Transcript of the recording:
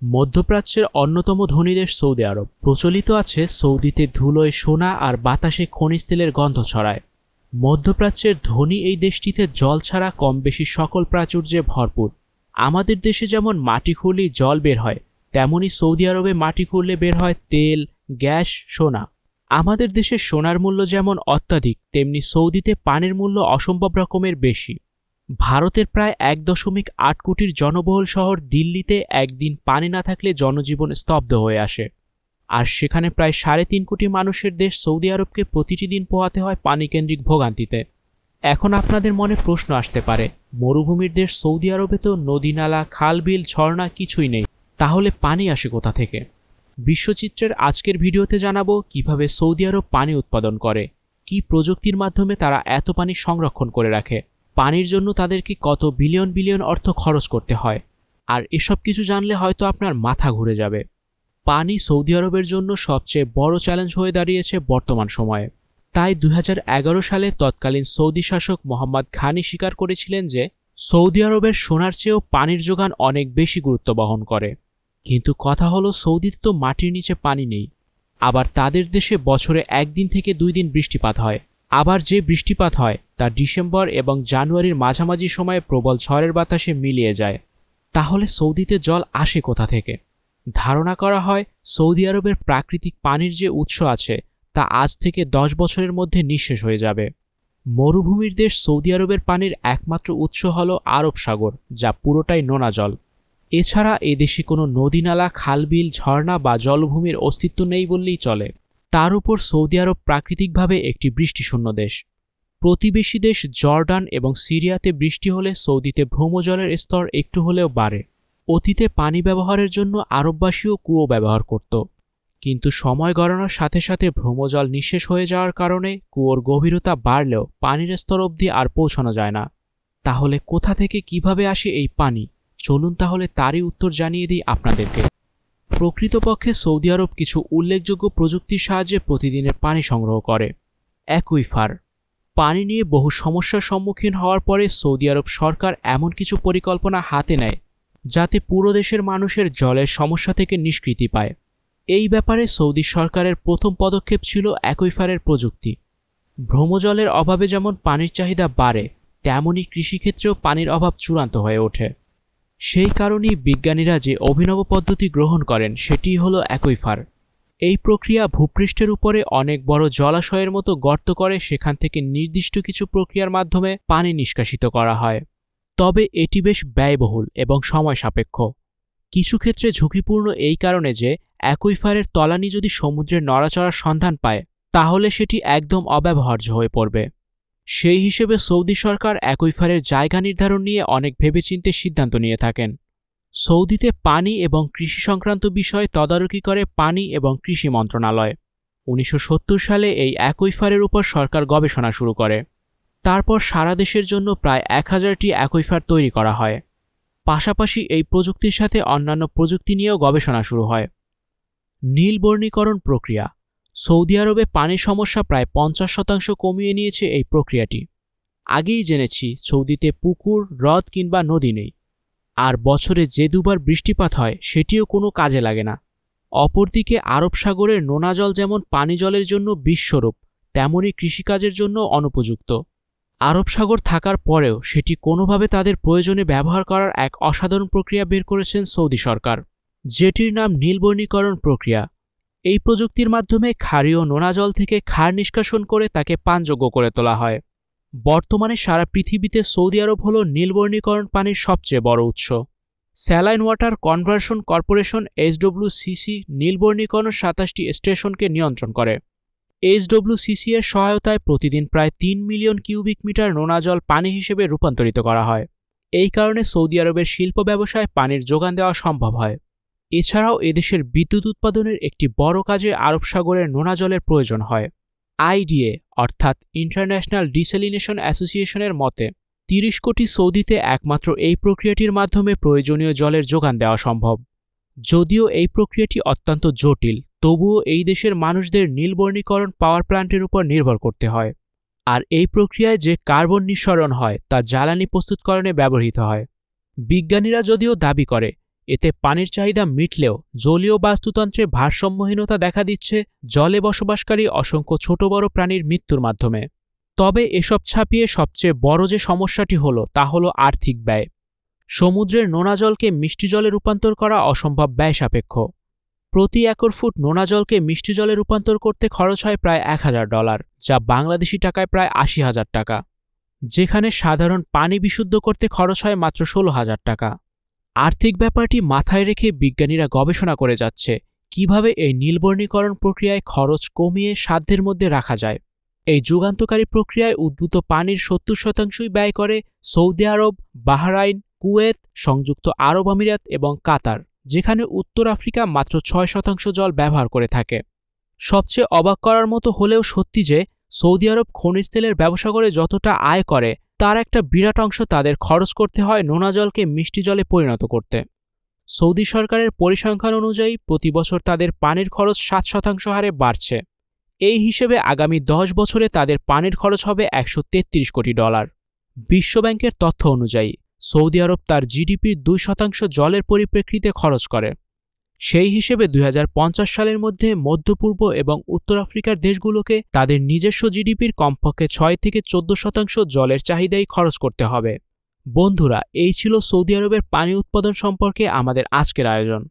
মধ্যপ্রাচ্যের অন্যতম ধনী দেশ সৌদি আরব। প্রচলিত আছে সৌদিতে ধুলোয় সোনা আর বাতাসে খনিজ তেলের গন্ধ ছড়ায়। মধ্যপ্রাচ্যের ধনী এই দেশটিতে জল ছাড়া কম বেশি সকল প্রাচুর্যে ভরপুর। আমাদের দেশে যেমন মাটি খুঁড়লেই জল বের হয়, তেমনি সৌদি আরবে মাটি খুঁড়লে বের হয় তেল, গ্যাস, সোনা। আমাদের দেশে সোনার মূল্য যেমন অত্যাধিক, তেমনি সৌদিতে পানির মূল্য অসম্ভব রকমের বেশি। ভারতের প্রায় 1.8 কোটির জনবহুল শহর দিল্লিতে একদিন পানি না থাকলে জনজীবন স্তব্ধ হয়ে আসে। আর সেখানে প্রায় 3.5 কোটি মানুষের দেশ সৌদি আরবকে প্রতিটি দিন পোহাতে হয় পানিকেন্দ্রিক ভোগান্তিতে। এখন আপনাদের মনে প্রশ্ন আসতে পারে, মরুভূমির দেশ সৌদি আরবে তো নদী, নালা, খাল, বিল, ঝর্ণা কিছুই নেই, তাহলে পানি আসে কোথা থেকে? বিশ্বচিত্রের আজকের ভিডিওতে জানাবো কিভাবে সৌদি আরব পানি উৎপাদন করে, কি প্রযুক্তির মাধ্যমে তারা এত পানি সংরক্ষণ করে রাখে, পানির জন্য তাদেরকে কত বিলিয়ন বিলিয়ন অর্থ খরচ করতে হয়। আর এসব কিছু জানলে হয়তো আপনার মাথা ঘুরে যাবে। পানি সৌদি আরবের জন্য সবচেয়ে বড় চ্যালেঞ্জ হয়ে দাঁড়িয়েছে বর্তমান সময়ে। তাই 2011 সালে তৎকালীন সৌদি শাসক মোহাম্মদ ঘানি স্বীকার করেছিলেন যে সৌদি আরবের সোনার চেয়েও পানির যোগান অনেক বেশি গুরুত্ব বহন করে। কিন্তু কথা হলো, সৌদিতে তো মাটির নিচে পানি নেই। আবার তাদের দেশে বছরে 1 দিন থেকে 2 দিন বৃষ্টিপাত হয়। আবার যে বৃষ্টিপাত হয় তা ডিসেম্বর এবং জানুয়ারির মাঝামাঝি সময়ে প্রবল ঝড়ের বাতাসে মিলিয়ে যায়। তাহলে সৌদিতে জল আসে কোথা থেকে? ধারণা করা হয় সৌদি আরবের প্রাকৃতিক পানির যে উৎস আছে তা আজ থেকে 10 বছরের মধ্যে নিঃশেষ হয়ে যাবে। মরুভূমির দেশ সৌদি আরবের পানির একমাত্র উৎস হল আরব সাগর, যা পুরোটাই নোনা জল। এছাড়া এদেশে কোনো নদী, নালা, খাল, বিল, ঝর্ণা বা জলভূমির অস্তিত্ব নেই বললেই চলে। তার উপর সৌদি আরব প্রাকৃতিকভাবে একটি বৃষ্টিশূন্য দেশ। প্রতিবেশী দেশ জর্ডান এবং সিরিয়াতে বৃষ্টি হলে সৌদিতে ভ্রমজলের স্তর একটু হলেও বাড়ে। অতীতে পানি ব্যবহারের জন্য আরববাসীও কুয়ো ব্যবহার করত, কিন্তু সময় গড়ানোর সাথে সাথে ভ্রমজল নিঃশেষ হয়ে যাওয়ার কারণে কুয়োর গভীরতা বাড়লেও পানির স্তর অবধি আর পৌঁছানো যায় না। তাহলে কোথা থেকে কিভাবে আসে এই পানি? চলুন তাহলে তারই উত্তর জানিয়ে দিই আপনাদেরকে। প্রকৃতপক্ষে সৌদি আরব কিছু উল্লেখযোগ্য প্রযুক্তির সাহায্যে প্রতিদিনের পানি সংগ্রহ করে। অ্যাকুইফার। পানি নিয়ে বহু সমস্যার সম্মুখীন হওয়ার পরে সৌদি আরব সরকার এমন কিছু পরিকল্পনা হাতে নেয় যাতে পুরো দেশের মানুষের জলের সমস্যা থেকে নিষ্কৃতি পায়। এই ব্যাপারে সৌদি সরকারের প্রথম পদক্ষেপ ছিল অ্যাকুইফারের প্রযুক্তি। ভ্রমজলের অভাবে যেমন পানির চাহিদা বাড়ে, তেমনই কৃষিক্ষেত্রেও পানির অভাব চূড়ান্ত হয়ে ওঠে। সেই কারণেই বিজ্ঞানীরা যে অভিনব পদ্ধতি গ্রহণ করেন সেটি হলো অ্যাকুইফার। এই প্রক্রিয়া ভূপৃষ্ঠের উপরে অনেক বড় জলাশয়ের মতো গর্ত করে সেখান থেকে নির্দিষ্ট কিছু প্রক্রিয়ার মাধ্যমে পানি নিষ্কাশিত করা হয়। তবে এটি বেশ ব্যয়বহুল এবং সময় সাপেক্ষ। কিছু ক্ষেত্রে ঝুঁকিপূর্ণ এই কারণে যে অ্যাকুইফারের তলানি যদি সমুদ্রের নড়াচড়ার সন্ধান পায় তাহলে সেটি একদম অব্যবহার্য হয়ে পড়বে। সেই হিসেবে সৌদি সরকার অ্যাকুইফারের জায়গা নির্ধারণ নিয়ে অনেক ভেবেচিন্তে সিদ্ধান্ত নিয়ে থাকেন। সৌদিতে পানি এবং কৃষি সংক্রান্ত বিষয়ে তদারকি করে পানি এবং কৃষি মন্ত্রণালয়। 1970 সালে এই অ্যাকুইফারের উপর সরকার গবেষণা শুরু করে। তারপর সারা দেশের জন্য প্রায় 1000টি অ্যাকুইফার তৈরি করা হয়। পাশাপাশি এই প্রযুক্তির সাথে অন্যান্য প্রযুক্তি নিয়েও গবেষণা শুরু হয়। নীলবর্ণীকরণ প্রক্রিয়া। সৌদি আরবে পানির সমস্যা প্রায় 50% কমিয়ে নিয়েছে এই প্রক্রিয়াটি। আগেই জেনেছি সৌদিতে পুকুর, হ্রদ কিংবা নদী নেই। আর বছরে যে 2 বার বৃষ্টিপাত হয় সেটিও কোনো কাজে লাগে না। অপরদিকে আরব সাগরের নোনা জল যেমন পানি জলের জন্য বিশ্বরূপ, তেমনি কৃষিকাজের জন্য অনুপযুক্ত। আরব সাগর থাকার পরেও সেটি কোনোভাবে তাদের প্রয়োজনে ব্যবহার করার এক অসাধারণ প্রক্রিয়া বের করেছেন সৌদি সরকার, যেটির নাম নীলবর্ণীকরণ প্রক্রিয়া। এই প্রযুক্তির মাধ্যমে ক্ষারীয় নোনা জল থেকে ক্ষার নিষ্কাশন করে তাকে পানযোগ্য করে তোলা হয়। বর্তমানে সারা পৃথিবীতে সৌদি আরব হল নীলবর্ণীকরণ পানির সবচেয়ে বড় উৎস। Saline water conversion corporation SWCC নীলবর্ণীকরণ 27টি স্টেশনকে নিয়ন্ত্রণ করে। SWCC এর সহায়তায় প্রতিদিন প্রায় 3 মিলিয়ন কিউবিক মিটার নোনা জল পানি হিসেবে রূপান্তরিত করা হয়। এই কারণে সৌদি আরবের শিল্প ব্যবসায় পানির যোগান দেওয়া সম্ভব হয়। এছাড়াও এদেশের বিদ্যুৎ উৎপাদনের একটি বড় কাজে আরব সাগরের নোনা জলের প্রয়োজন হয়। IDA অর্থাৎ ইন্টারন্যাশনাল ডিস্যালিনেশন অ্যাসোসিয়েশনের মতে 30 কোটি সৌদিতে একমাত্র এই প্রক্রিয়াটির মাধ্যমে প্রয়োজনীয় জলের যোগান দেওয়া সম্ভব। যদিও এই প্রক্রিয়াটি অত্যন্ত জটিল, তবুও এই দেশের মানুষদের নীলবর্ণীকরণ পাওয়ার প্ল্যান্টের উপর নির্ভর করতে হয়। আর এই প্রক্রিয়ায় যে কার্বন নিঃসরণ হয় তা জ্বালানি প্রস্তুতকরণে ব্যবহৃত হয়। বিজ্ঞানীরা যদিও দাবি করে এতে পানির চাহিদা মিটলেও জলীয় বাস্তুতন্ত্রে ভারসাম্যহীনতা দেখা দিচ্ছে জলে বসবাসকারী অসংখ্য ছোট বড় প্রাণীর মৃত্যুর মাধ্যমে। তবে এসব ছাপিয়ে সবচেয়ে বড় যে সমস্যাটি তা হলো আর্থিক ব্যয়। সমুদ্রের নোনা জলকে মিষ্টি জলে রূপান্তর করা অসম্ভব ব্যয়সাপেক্ষ। প্রতি একর ফুট নোনা জলকে মিষ্টি জলে রূপান্তর করতে খরচ হয় প্রায় $1000, যা বাংলাদেশি টাকায় প্রায় 80,000 টাকা, যেখানে সাধারণ পানি বিশুদ্ধ করতে খরচ হয় মাত্র 16,000 টাকা। আর্থিক ব্যাপারটি মাথায় রেখে বিজ্ঞানীরা গবেষণা করে যাচ্ছে কিভাবে এই নীলবর্ণীকরণ প্রক্রিয়ায় খরচ কমিয়ে সাধ্যের মধ্যে রাখা যায়। এই যুগান্তকারী প্রক্রিয়ায় উদ্ভূত পানির 70% ব্যয় করে সৌদি আরব, বাহরাইন, কুয়েত, সংযুক্ত আরব আমিরাত এবং কাতার, যেখানে উত্তর আফ্রিকা মাত্র 6% জল ব্যবহার করে থাকে। সবচেয়ে অবাক করার মতো হলেও সত্যি যে সৌদি আরব খনিজ তেলের ব্যবসা করে যতটা আয় করে তার একটা বিরাট অংশ তাদের খরচ করতে হয় নোনা জলকে মিষ্টি জলে পরিণত করতে। সৌদি সরকারের পরিসংখ্যান অনুযায়ী প্রতি বছর তাদের পানির খরচ 7% হারে বাড়ছে। এই হিসেবে আগামী 10 বছরে তাদের পানির খরচ হবে $133 কোটি। বিশ্বব্যাংকের তথ্য অনুযায়ী সৌদি আরব তার জিডিপির 2% জলের পরিপ্রেক্ষিতে খরচ করে। সেই হিসেবে 2050 সালের মধ্যে মধ্যপূর্ব এবং উত্তর আফ্রিকার দেশগুলোকে তাদের নিজস্ব জিডিপির কমপক্ষে 6 থেকে 14% জলের চাহিদাই খরচ করতে হবে। বন্ধুরা, এই ছিল সৌদি আরবের পানি উৎপাদন সম্পর্কে আমাদের আজকের আয়োজন।